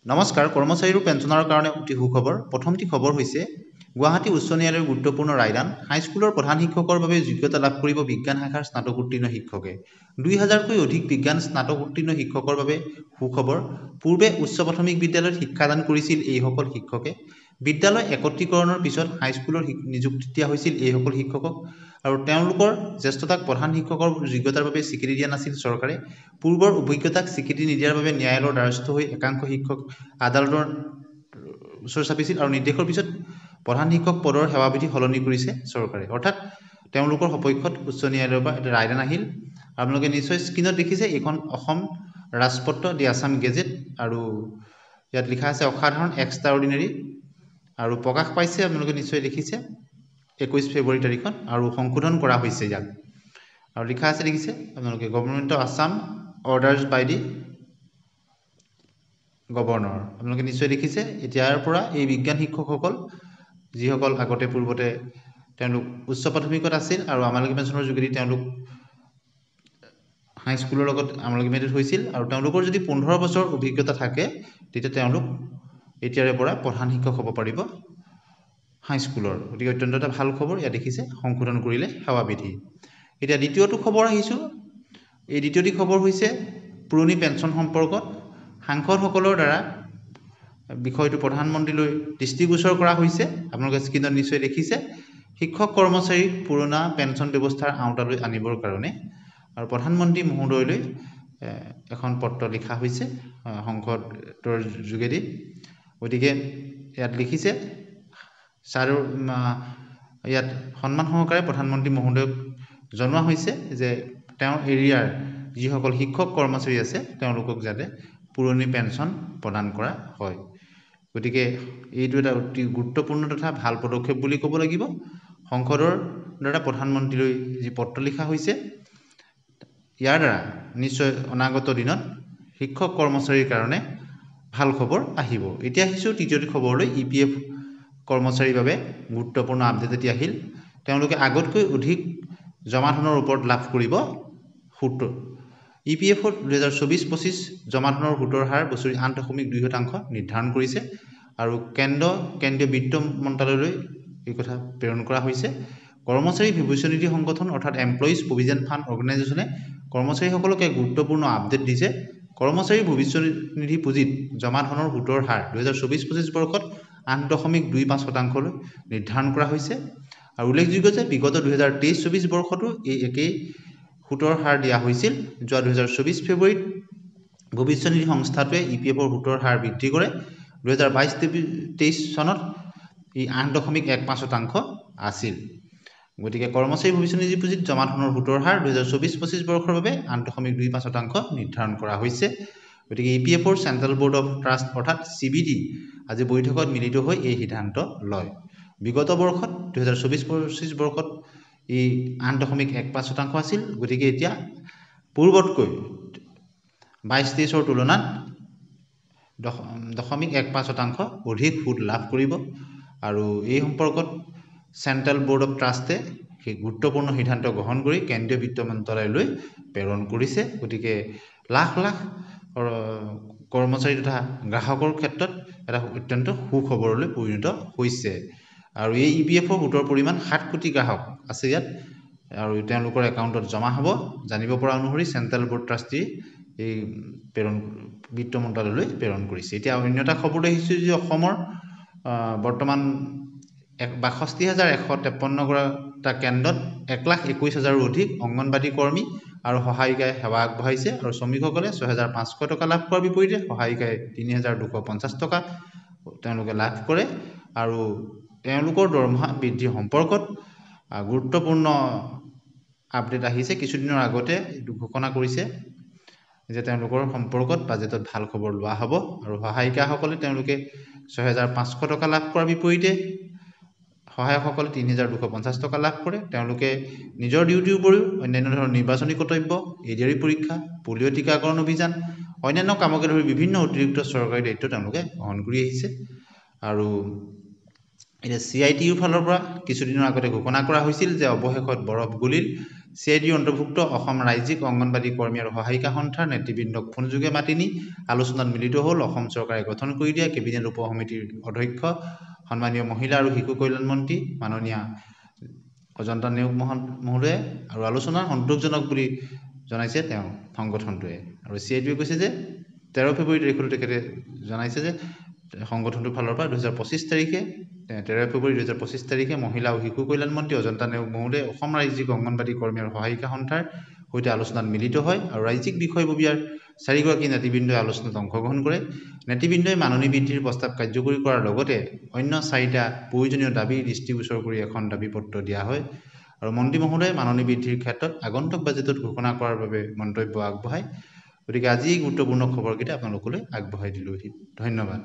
নমস্কাৰ কৰ্মচাৰীৰ পেঞ্চনৰ কাৰণে অতি সুখবৰ প্ৰথমটি খবৰ হৈছে গুৱাহাটী উচ্চ ন্যায়ালয়ৰ গুৰুত্বপূৰ্ণ ৰায়দান হাইস্কুলৰ প্ৰধান শিক্ষকৰ বাবে যোগ্যতা লাভ কৰিব বিজ্ঞান শাখাৰ স্নাতক উত্তীৰ্ণ শিক্ষকে 2000কৈ অধিক বিজ্ঞান স্নাতক উত্তীৰ্ণ শিক্ষকৰ বাবে সুখবৰ পূৰ্বে উচ্চ প্ৰাথমিক বিদ্যালয়ত শিক্ষাদান কৰিছিল এইসকল শিক্ষকে বিদ্যালয় একত্ৰীকৰণৰ পিছত হাইস্কুলৰ নিযুক্তি দিয়া হৈছিল এইসকল শিক্ষকক আৰু তেওঁলোকৰ জ্যেষ্ঠতাক প্ৰধান শিক্ষকৰ যোগ্যতাৰ বাবে স্বীকৃতি দিয়া নাছিল চৰকাৰে পূৰ্বৰ অভিজ্ঞতাক স্বীকৃতি নিদিয়াৰ বাবে ন্যায়ালয়ৰ দ্বাৰস্থ হৈ একাংশ শিক্ষক আদালতৰ ওচৰ চাপিছিল আৰু নিৰ্দেশৰ পিছত প্ৰধান শিক্ষক পদৰ সেৱাবিধি সলনি কৰিছে চৰকাৰে অৰ্থাৎ তেওঁলোকৰ সপক্ষত উচ্চ ন্যায়ালয়ৰ পৰা এটা ৰায়দান আহিল আপোনালোকে নিশ্চয় স্ক্ৰীনত দেখিছে এখন অসম ৰাজপত্ৰ দি আছাম গেজেট আৰু ইয়াত লিখা আছে অসাধাৰণ এক্সট্ৰাঅৰ্ডিনাৰী আৰু প্ৰকাশ পাইছে আপোনালোকে নিশ্চয় দেখিছে 21 ফেব্ৰুৱাৰী তাৰিখত আৰু সংশোধন কৰা হৈছে ইয়াক আৰু লিখা আছে দেখিছে আপোনালোকে government of Assam orders by the governor আপোনালোকে নিশ্চয় দেখিছে এতিয়াৰ পৰা এই বিজ্ঞান শিক্ষকসকল যিসকল আগতে পূৰ্বতে তেওঁলোক উচ্চ প্ৰাথমিকত আছিল আৰু আমালকি পেঞ্চনৰ যোগেদি তেওঁলোক হাইস্কুলৰ লগত আমালকিমেটেড হৈছিল আৰু তেওঁলোকৰ যদি 15 বছৰ অভিজ্ঞতা থাকে তেতিয়া তেওঁলোক এতিয়াৰে পৰা প্ৰধান শিক্ষক হ'ব পাৰিব হাইস্কুলৰ গতিকে অত্যন্ত এটা ভাল খবৰ ইয়াত দেখিছে সংশোধন কৰিলে সেৱাবিধি এতিয়া দ্বিতীয়টো খবৰ আহিছো এই দ্বিতীয়টি খবৰ হৈছে পুৰণি পেঞ্চন সম্পৰ্কত সাংসদসকলৰ দ্বাৰা বিষয়টো প্ৰধানমন্ত্ৰীলৈ দৃষ্টিগোচৰ কৰা হৈছে আপোনালোকে স্ক্ৰীনত নিশ্চয় দেখিছে শিক্ষক কৰ্মচাৰী পুৰণা পেঞ্চন ব্যৱস্থাৰ আওতালৈ আনিবৰ কাৰণে আৰু প্ৰধানমন্ত্ৰী মহোদয়লৈ এখন পত্ৰ লিখা হৈছে সংসদৰ যোগেদি গতিকে ইয়াত লিখিছে ছাৰ ইয়াত সন্মান সহকাৰে প্ৰধানমন্ত্ৰী মহোদয়ক জনোৱা হৈছে যে তেওঁৰ এৰিয়াৰ যিসকল শিক্ষক কৰ্মচাৰী আছে তেওঁলোকক যাতে পুৰণি পেঞ্চন প্ৰদান কৰা হয় গতিকে এইটো এটা অতি গুৰুত্বপূৰ্ণ তথা ভাল পদক্ষেপ বুলি ক'ব লাগিব সংসদৰ দ্বাৰা প্ৰধানমন্ত্ৰীলৈ যি পত্ৰ লিখা হৈছে ইয়াৰ দ্বাৰা নিশ্চয় অনাগত দিনত শিক্ষক কৰ্মচাৰীৰ কাৰণে ভাল খবৰ আহিব এতিয়া আহিছো তৃতীয়টি খবৰলৈ ইপিএফ কৰ্মচাৰীৰ বাবে গুৰুত্বপূৰ্ণ আপডেট এটি আহিল তেওঁলোকে আগতকৈ অধিক জমা ধনৰ ওপৰত লাভ কৰিব সুত ইপিএফৰ 2024-25 জমা ধনৰ সুতৰ হাৰ বছৰি 8.2% নিৰ্ধাৰণ কৰিছে আৰু কেন্দ্ৰীয় বিত্ত মন্ত্ৰালয়লৈ এই কথা প্ৰেৰণ কৰা হৈছে কৰ্মচাৰী ভৱিষ্যত নিধি সংগঠন অৰ্থাৎ এমপ্লয়িজ প্ৰভিজন ফাণ্ড অৰ্গেনাইজেশ্যনে কৰ্মচাৰীসকলক এক গুৰুত্বপূৰ্ণ আপডেট দিছে কৰ্মচাৰী ভৱিষ্যত নিধি পুঁজিত জমা ধনৰ সুতৰ হাৰ 2024-25 বৰ্ষত 8.25% লৈ নিৰ্ধাৰণ কৰা হৈছে আৰু উল্লেখযোগ্য যে বিগত 2023-24 বৰ্ষতো এই একেই সুতৰ হাৰ দিয়া হৈছিল যোৱা 2024 ফেব্ৰুৱাৰীত ভৱিষ্যত নিধি সংস্থাটোৱে ইপিএফৰ সুতৰ হাৰ বৃদ্ধি কৰে 2022-23 চনত ই 8.1% আছিল গতিকে কৰ্মচাৰী ভৱিষ্যত নিধি পুঁজিত জমা ধনৰ সুতৰ হাৰ 2024-25 বৰ্ষৰ বাবে 8.2% নিৰ্ধাৰণ কৰা হৈছে গতিকে ইপিএফৰ চেন্ট্ৰেল বোৰ্ড অফ ট্ৰাষ্ট অৰ্থাৎ সিবিডি আজি বৈঠকত মিলিত হৈ এই সিদ্ধান্ত লয় বিগত বৰ্ষত 2024-25 বৰ্ষত ই 8.1% আছিল গতিকে এতিয়া পূৰ্বতকৈ 22-23 তুলনাত 0.1% অধিক সুদ লাভ কৰিব আৰু এই সম্পৰ্কত চেন্ট্ৰেল বোৰ্ড অফ ট্ৰাষ্টে সেই গুৰুত্বপূৰ্ণ সিদ্ধান্ত গ্ৰহণ কৰি কেন্দ্ৰীয় বিত্ত মন্ত্ৰালয়লৈ প্ৰেৰণ কৰিছে গতিকে লাখ লাখ কৰ্মচাৰী তথা গ্ৰাহকৰ ক্ষেত্ৰত এটা অত্যন্ত সুখবৰলৈ পৰিণত হৈছে আৰু এই ইপিএফৰ সুতৰ পৰিমাণ 7 কোটি গ্ৰাহক আছে ইয়াত আৰু তেওঁলোকৰ একাউণ্টত জমা হ'ব জানিব পৰা অনুসৰি চেন্ট্ৰেল বোৰ্ড ট্ৰাষ্টি এই বিত্ত মন্ত্ৰালয়লৈ প্ৰেৰণ কৰিছে এতিয়া অন্যটা খবৰ আহিছে যে অসমৰ বৰ্তমান 62,153 গৰাটা কেন্দ্ৰত 1,21,000 অধিক অংগনবাদী কৰ্মী আৰু সহায়িকাই সেৱা আগবঢ়াইছে আৰু শ্ৰমিকসকলে 6,500 টকা লাভ কৰাৰ বিপৰীতে সহায়িকাই 3,250 টকা তেওঁলোকে লাভ কৰে আৰু তেওঁলোকৰ দৰমহা বৃদ্ধি সম্পৰ্কত গুৰুত্বপূৰ্ণ আপডেট আহিছে কিছুদিনৰ আগতে এইটো ঘোষণা কৰিছে যে তেওঁলোকৰ সম্পৰ্কত বাজেটত ভাল খবৰ লোৱা হ'ব আৰু সহায়িকাসকলে তেওঁলোকে 6,500 টকা লাভ কৰাৰ বিপৰীতে সহায়কসকলে 3,250 টকা লাভ কৰে তেওঁলোকে নিজৰ ডিউটিৰ উপৰিও অন্যান্য ধৰণৰ নিৰ্বাচনী কৰ্তব্য এডিআৰই পৰীক্ষা পলিঅ' টিকাকৰণ অভিযান অন্যান্য কামকে ধৰি বিভিন্ন অতিৰিক্ত চৰকাৰী দায়িত্ব তেওঁলোকে গ্ৰহণ কৰি আহিছে আৰু এতিয়া CITUৰ ফালৰ পৰা কিছুদিনৰ আগতে ঘোষণা কৰা হৈছিল যে অৱশেষত বৰফ গলিল CIDৰ অন্তৰ্ভুক্ত অসম ৰাজ্যিক অংগনবাড়ী কৰ্মী আৰু সহায়িকা সন্থাৰ নেতৃবৃন্দক ফোনযোগে মাতি নি আলোচনাত মিলিত হ'ল অসম চৰকাৰে গঠন কৰি দিয়া কেবিনেট উপ সমিতিৰ অধ্যক্ষ সন্মানীয় মহিলা আৰু শিশু কল্যাণ মন্ত্ৰী মাননীয় অজন্তা নেওগ মহোদয়ে আৰু আলোচনা সন্তোষজনক বুলি জনাইছে তেওঁ সংগঠনটোৱে আৰু CIDয়ে কৈছে যে 13 ফেব্ৰুৱাৰী তাৰিখলৈ তেখেতে জনাইছে যে সংগঠনটোৰ ফালৰ পৰা 2025 তাৰিখে 13 ফেব্ৰুৱাৰী 2025 তাৰিখে মহিলা আৰু শিশু কল্যাণ মন্ত্ৰী অজন্তা নেওগ মহোদয়ে অসম ৰাজ্যিক অংগনবাড়ী কৰ্মী আৰু সহায়িকা সন্থাৰ সৈতে আলোচনাত মিলিত হয় আৰু ৰাজ্যিক বিষয়ববীয়াৰ 4 গৰাকী নেতৃবৃন্দই আলোচনাত অংশগ্ৰহণ কৰে নেতৃবৃন্দই মাননী বৃদ্ধিৰ প্ৰস্তাৱ কাৰ্যকৰী কৰাৰ লগতে অন্য 4টা প্ৰয়োজনীয় দাবী দৃষ্টিগোচৰ কৰি এখন দাবী পত্ৰ দিয়া হয় আৰু মন্ত্ৰী মহোদয়ে মাননী বৃদ্ধিৰ ক্ষেত্ৰত আগন্তুক বাজেটত ঘোষণা কৰাৰ বাবে মন্তব্য আগবঢ়ায় গতিকে আজি গুৰুত্বপূৰ্ণ খবৰকেইটা আপোনালোকলৈ আগবঢ়াই দিলোহি ধন্যবাদ